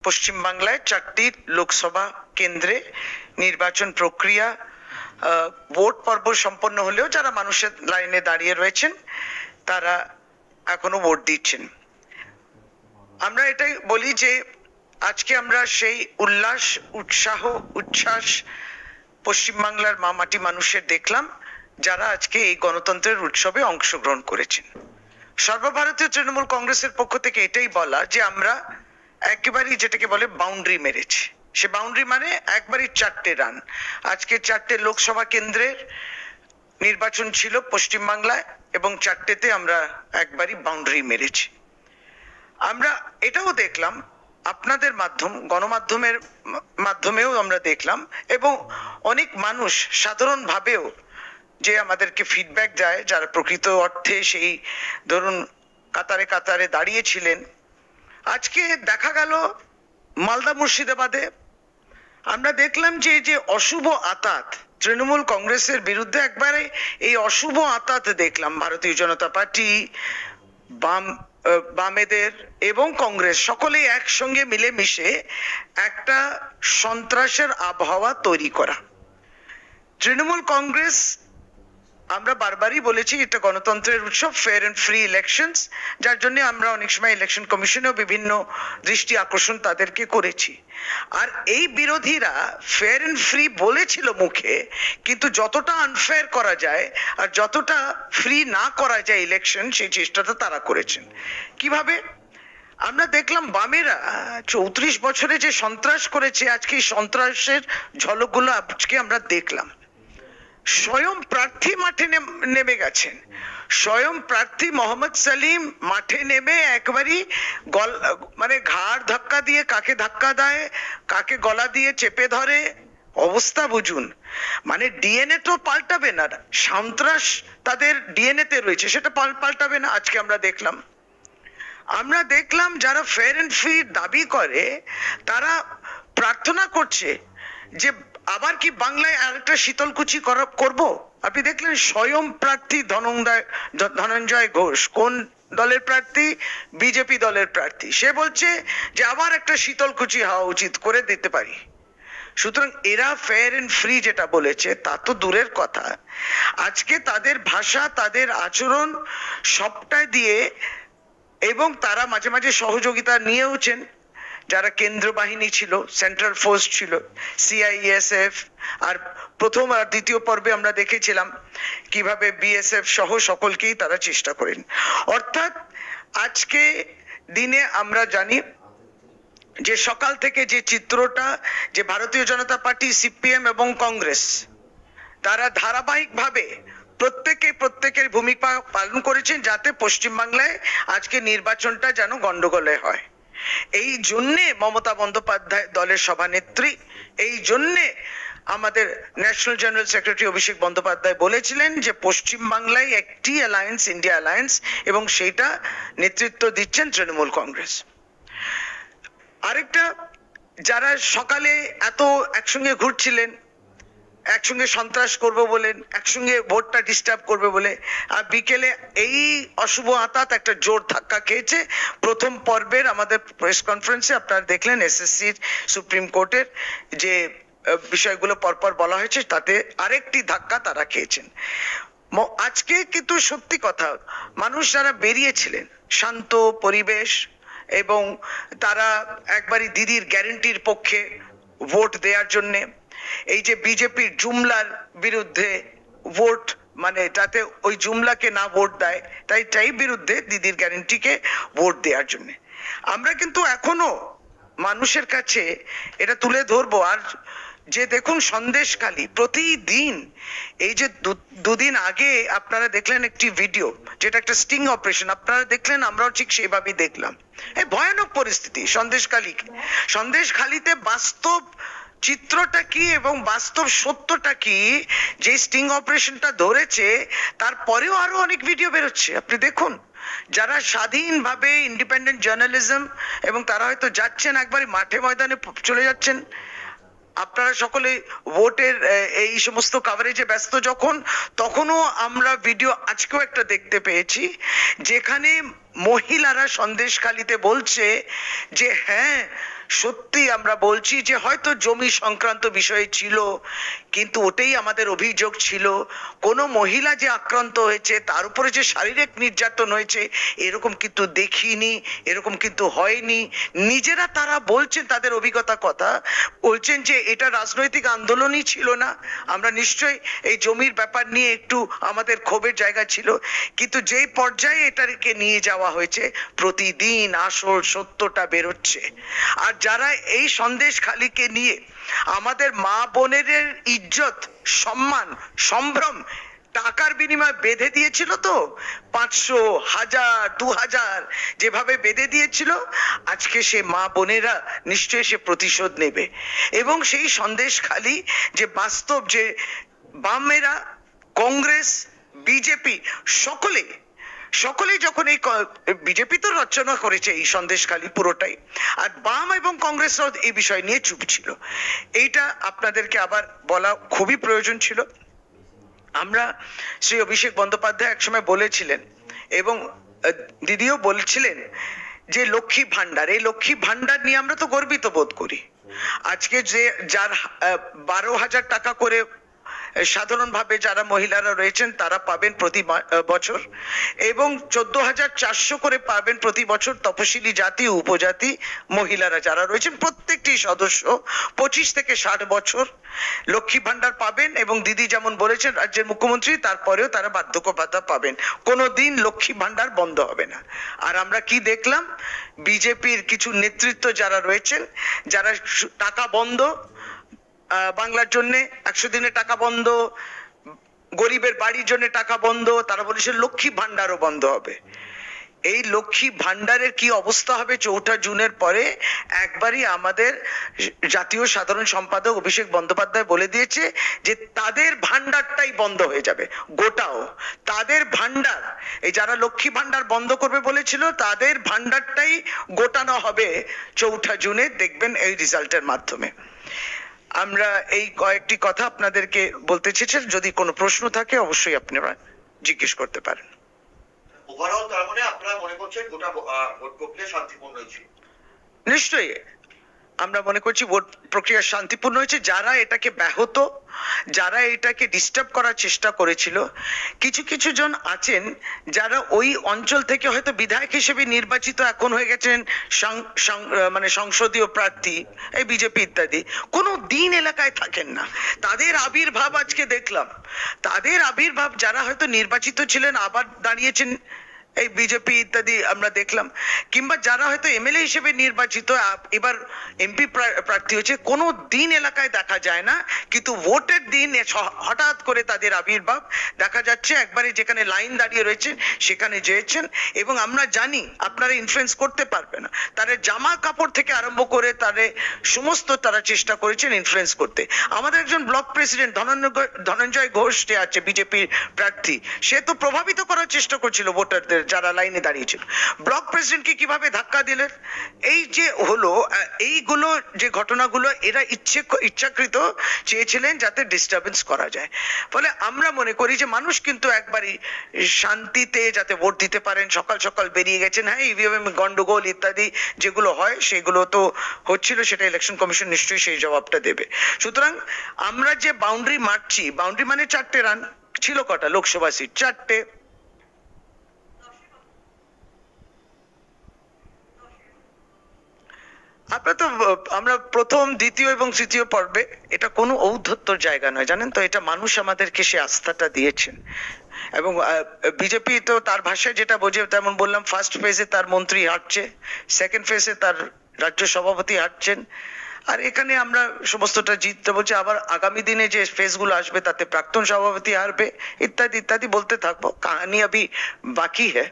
পশ্চিমবাংলায় 4টি লোকসভা কেন্দ্রে নির্বাচন প্রক্রিয়া ভোট পর্ব সম্পন্ন হলেও যারা মানুষের লাইনে দাঁড়িয়ে রয়েছেন তারা এখনো ভোট দিচ্ছেন। আমরা এটাই বলি যে আজকে আমরা সেই উল্লাস, উৎসাহ, উচ্ছ্বাস পশ্চিমবাংলার মাটি মানুষের দেখলাম যারা আজকে এই গণতন্ত্রের উৎসবে অংশগ্রহণ করেছেন। সর্বভারতীয় তৃণমূল কংগ্রেসের পক্ষ থেকে এটাই বলা যে আমরা একেবারেই যেটাকে বলে বাউন্ডারি মেরেছি। সে বাউন্ডারি মানে একবারই 4টে রান। আজকে 4টে লোকসভা কেন্দ্রের নির্বাচন ছিল পশ্চিমবাংলায় এবং 4টেতে আমরা একবারই বাউন্ডারি মেরেছি। আমরা এটাও দেখলাম আপনাদের গণমাধ্যমের মাধ্যমেও আমরা দেখলাম এবং অনেক মানুষ সাধারণভাবেও যে আমাদেরকে ফিডব্যাক দেয় যারা প্রকৃত অর্থে সেই ধরুন কাতারে কাতারে দাঁড়িয়েছিলেন। আজকে দেখা গেল মালদা মুর্শিদাবাদে আমরা দেখলাম যে যে অশুভ আতাত তৃণমূল কংগ্রেসের বিরুদ্ধে একবারে এই অশুভ আতাত দেখলাম ভারতীয় জনতা পার্টি, বামেদের এবং কংগ্রেস সকলেই একসঙ্গে মিলেমিশে একটা সন্ত্রাসের আবহাওয়া তৈরি করা। তৃণমূল কংগ্রেস আমরা বারবারই বলেছি এটা গণতন্ত্রের উৎসব, ফেয়ার এন্ড ফ্রি ইলেকশনস, যার জন্য আমরা অনেক সময় ইলেকশন কমিশনেও বিভিন্ন দৃষ্টি আকর্ষণ তাদেরকে করেছি। আর এই বিরোধীরা ফেয়ার এন্ড ফ্রি বলেছিল মুখে, কিন্তু যতটা আনফেয়ার করা যায় আর যতটা ফ্রি না করা যায় ইলেকশন সেই চেষ্টাটা তারা করেছেন। কিভাবে? আমরা দেখলাম বামেরা 34 বছরে যে সন্ত্রাস করেছে, আজকে এই সন্ত্রাসের ঝলকগুলো আজকে আমরা দেখলাম। স্বয়ং প্রার্থী মাঠে নেমে গেছেন, স্বয়ং প্রার্থী মোহাম্মদ সালিম মাঠে নেমে একবারই মানে ঘাড় ধাক্কা দিয়ে কাকে ধাক্কা দেয়, কাকে গলা দিয়ে চেপে ধরে, অবস্থা বুঝুন। মানে ডিএনএ তো পাল্টাবে না, সন্ত্রাস তাদের ডিএনএ তে রয়েছে, সেটা পাল্টাবে না। আজকে আমরা দেখলাম যারা ফেয়ার এন্ড ফ্রি দাবি করে তারা প্রার্থনা করছে যে আবার কি বাংলায় আরেকটা শীতলকুচি করব। আপনি দেখলেন স্বয়ং প্রার্থী ধনঞ্জয় ঘোষ, কোন দলের প্রার্থী? বিজেপি দলের প্রার্থী। সে বলছে যে আবার একটা শীতলকুচি হওয়া উচিত, করে দিতে পারি। সুতরাং এরা ফেয়ার এন্ড ফ্রি যেটা বলেছে তা তো দূরের কথা, আজকে তাদের ভাষা, তাদের আচরণ সবটাই দিয়ে, এবং তারা মাঝে মাঝে সহযোগিতা নিয়েওছেন যারা কেন্দ্র বাহিনী ছিল, সেন্ট্রাল ফোর্স ছিল, সিআইএসএফ, আর প্রথম আর দ্বিতীয় পর্বে আমরা দেখেছিলাম কিভাবে বিএসএফ সহ সকলকেই তারা চেষ্টা করেন। অর্থাৎ আজকে দিনে আমরা জানি যে সকাল থেকে যে চিত্রটা, যে ভারতীয় জনতা পার্টি, সিপিএম এবং কংগ্রেস তারা ধারাবাহিকভাবে প্রত্যেকের ভূমিকা পালন করেছেন যাতে পশ্চিমবাংলায় আজকে নির্বাচনটা যেন গন্ডগোলে হয়। এই জন্যে মমতা বন্দ্যোপাধ্যায় দলের সভানেত্রী, এই জন্যে আমাদের national general secretary Abhishek Bandyopadhyay বলেছিলেন যে পশ্চিমবাংলায় একটি অ্যালায়েন্স, ইন্ডিয়া অ্যালায়েন্স, এবং সেইটা নেতৃত্ব দিচ্ছেন তৃণমূল কংগ্রেস। আরেকটা, যারা সকালে এত একসঙ্গে ঘুরছিলেন, একসঙ্গে সন্ত্রাস করবে বলেন, একসঙ্গে ভোটটা ডিস্টার্ব করবে বলে, আর বিকেলে এই অশুভ আতাত একটা জোর ধাক্কা খেয়েছে। প্রথম পর্বের আমাদের প্রেস কনফারেন্সে আপনারা দেখলেন এসএসসির সুপ্রিম কোর্টের যে বিষয়গুলো পরপর বলা হয়েছে, তাতে আরেকটি ধাক্কা তারা খেয়েছেন। আজকে কিন্তু সত্যি কথা, মানুষ যারা বেরিয়েছিলেন শান্ত পরিবেশ এবং তারা একবারই দিদির গ্যারেন্টির পক্ষে ভোট দেওয়ার জন্যে, এই যে বিজেপির জুমলার বিরুদ্ধে ভোট, মানে যাতে ওই জুমলাকে না ভোট দেয়, তাই বিরুদ্ধে দিদির গ্যারেন্টিকে ভোট দেওয়ার জন্য আমরা কিন্তু এখনো মানুষের কাছে এটা তুলে ধরবো। আর যে দেখুন সন্দেশখালী প্রতিদিন, এই যে দুদিন আগে আপনারা দেখলেন একটি ভিডিও, যেটা একটা স্টিং অপারেশন আপনারা দেখলেন, আমরাও ঠিক সেভাবেই দেখলাম। এই ভয়ানক পরিস্থিতি সন্দেশখালীতে বাস্তব চিত্রটা কি এবং বাস্তব সত্যটা কি, যে স্টিং অপারেশনটা ধরেছে তারপরেও আরো অনেক ভিডিও বেরোচ্ছে। আপনি দেখুন, যারা স্বাধীনভাবে ইন্ডিপেন্ডেন্ট জার্নালিজম, এবং তারা হয়তো যাচ্ছেন একবারে মাঠে ময়দানে চলে যাচ্ছেন। আপনারা সকলে ভোটের এই সমস্ত কভারেজে ব্যস্ত যখন, তখনও আমরা ভিডিও আজকেও একটা দেখতে পেয়েছি যেখানে মহিলারা সন্দেশখালীতে বলছে যে হ্যাঁ সত্যি আমরা বলছি যে হয়তো জমি সংক্রান্ত বিষয়ে ছিল, কিন্তু ওটাই আমাদের অভিযোগ ছিল। কোনো মহিলা যে আক্রান্ত হয়েছে, তার উপরে যে শারীরিক নির্যাতন হয়েছে, এরকম কিন্তু দেখিনি, এরকম কিন্তু হয়নি। নিজেরা তারা বলছেন তাদের অভিজ্ঞতা কথা, বলছেন যে এটা রাজনৈতিক আন্দোলনই ছিল না। আমরা নিশ্চয়ই এই জমির ব্যাপার নিয়ে একটু আমাদের ক্ষোভের জায়গা ছিল, কিন্তু যেই পর্যায়ে এটাকে নিয়ে যাওয়া হয়েছে, প্রতিদিন আসল সত্যটা বেরোচ্ছে। আর যারা এই সন্দেশখালিকে নিয়ে আমাদের মা বোনেদের ইজ্জত, সম্মান, সম্ভ্রম টাকার বিনিময়ে বেঁধে দিয়েছিল, তো 500, 1000, 2000 যেভাবে বেঁধে দিয়েছিল, আজকে সে মা বোনেরা নিশ্চয়ই সে প্রতিশোধ নেবে। এবং সেই সন্দেশখালি যে বাস্তব, যে বামেরা, কংগ্রেস, বিজেপি সকলেই যখন এই বিজেপি তো রচনা করেছে এই সন্দেশখালি পুরোটাই, আর বাম এবং কংগ্রেসরাও এই বিষয় নিয়ে চুপ ছিল। এইটা আপনাদেরকে আবার বলা খুবই প্রয়োজন ছিল। আমরা শ্রী অভিষেক বন্দ্যোপাধ্যায় একসময় বলেছিলেন, এবং দিদিও বলছিলেন, যে লক্ষ্মী ভান্ডার, এই লক্ষ্মী ভান্ডার নিয়ে আমরা তো গর্বিত বোধ করি। আজকে যে যার 12,000 টাকা করে সাধারণভাবে যারা মহিলারা রয়েছেন তারা পাবেন প্রতি বছর, এবং 14,400 করে পাবেন প্রতি বছর তপশিলি জাতি ও উপজাতি মহিলারা যারা রয়েছেন, প্রত্যেকটি সদস্য 25 থেকে 60 বছর লক্ষ্মী ভান্ডার পাবেন। এবং দিদি যেমন বলেছেন রাজ্যের মুখ্যমন্ত্রী, তারপরেও তারা বার্ধক্য ভাতা পাবেন, কোনোদিন লক্ষ্মী ভান্ডার বন্ধ হবে না। আর আমরা কি দেখলাম, বিজেপির কিছু নেতৃত্ব যারা রয়েছেন, যারা টাকা বন্ধ, বাংলার জন্য 100 দিনে টাকা বন্ধ, গরিবের বাড়ির জন্য টাকা বন্ধ, তারা বলেছে লক্ষ্মী ভান্ডারও বন্ধ হবে। এই লক্ষ্মী ভান্ডারের কি অবস্থা হবে 4 জুনের পরে, একবারই আমাদের জাতীয় সাধারণ সম্পাদক অভিষেক বন্দ্যোপাধ্যায় বলে দিয়েছে যে তাদের ভান্ডারটাই বন্ধ হয়ে যাবে, গোটাও তাদের ভান্ডার। এই যারা লক্ষ্মী ভান্ডার বন্ধ করবে বলেছিল, তাদের ভান্ডারটাই গোটানো হবে 4 জুনে, দেখবেন এই রেজাল্টের মাধ্যমে। আমরা এই কয়েকটি কথা আপনাদেরকে বলতে চেয়েছি, যদি কোনো প্রশ্ন থাকে অবশ্যই আপনারা জিজ্ঞেস করতে পারেন। ওভারঅল তার মানে আপনারা মনে করছেন গোটা ভোট প্রক্রিয়া শান্তিপূর্ণ হয়েছে? নিশ্চয়ই আমরা মনে করছি ভোট প্রক্রিয়া শান্তিপূর্ণ হয়েছে। যারা এটাকে ব্যাহত, যারা এটাকে ডিস্টার্ব করার চেষ্টা করেছিল, কিছু জন আছেন যারা ওই অঞ্চল থেকে হয়তো বিধায়ক হিসেবে নির্বাচিত এখন হয়ে গেছেন, মানে সংসদীয় প্রার্থী, এই বিজেপি ইত্যাদি, কোনো দিন এলাকায় থাকেন না। তাদের আবির্ভাব আজকে দেখলাম, তাদের আবির্ভাব, যারা হয়তো নির্বাচিত ছিলেন আবার দাঁড়িয়েছেন এই বিজেপি ইত্যাদি আমরা দেখলাম, কিংবা যারা হয়তো এমএলএ হিসেবে নির্বাচিত এবার এমপি প্রার্থী হয়েছে, কোনো দিন এলাকায় দেখা যায় না, কিন্তু ভোটের দিন হঠাৎ করে তাদের আবির্ভাব দেখা যাচ্ছে। একবারে যেখানে লাইন দাঁড়িয়ে রয়েছেন সেখানে যেয়েছেন, এবং আমরা জানি আপনারা ইনফ্লুয়েন্স করতে পারবে না, তাদের জামা কাপড় থেকে আরম্ভ করে তাদের সমস্ত তারা চেষ্টা করেছেন ইনফ্লুয়েন্স করতে। আমাদের একজন ব্লক প্রেসিডেন্ট ধনঞ্জয় ঘোষ যে আছে বিজেপির প্রার্থী, সে তো প্রভাবিত করার চেষ্টা করছিল ভোটারদের যারা লাইনে দাঁড়িয়েছিল। ব্লক প্রেসিডেন্টকে কিভাবে ধাক্কা দিলেন, এই যে হলো, এইগুলো যে ঘটনাগুলো এরা ইচ্ছাকৃত চেয়েছিলেন যাতে ডিস্টারবেন্স করা যায়। ফলে আমরা মনে করি যে মানুষ কিন্তু একবারই শান্তিতে যাতে ভোট দিতে পারেন, সকাল সকাল বেরিয়ে গেছেন। হ্যাঁ, ইভিএম গন্ডগোল ইত্যাদি যেগুলো হয় সেগুলো তো হচ্ছিল, সেটা ইলেকশন কমিশন নিশ্চয়ই সেই জবাবটা দেবে। সুতরাং আমরা যে বাউন্ডারি মারছি, বাউন্ডারি মানে 4টে রান ছিল, কটা লোকসভা সিট? 4টে। আপনার তো আমরা প্রথম, দ্বিতীয় এবং তৃতীয় পর্বে, এটা কোনো ঔদ্ধত্যর জায়গা নয়, জানেন তো, এটা মানুষ আমাদেরকে সে আস্থাটা দিয়েছেন। এবং বিজেপি তো তার ভাষায় যেটা বোঝে তেমন বললাম, ফার্স্ট ফেজে তার মন্ত্রী হাঁটছে, সেকেন্ড ফেজে তার রাজ্য সভাপতি হাঁটছেন, আর এখানে আমরা সমস্তটা জিততে বলছি। আবার আগামী দিনে যে ফেজগুলো আসবে তাতে প্রাক্তন সভাপতি হারবে, ইত্যাদি ইত্যাদি বলতে থাকবো। কাহানি আবি বাকি হ্যাঁ।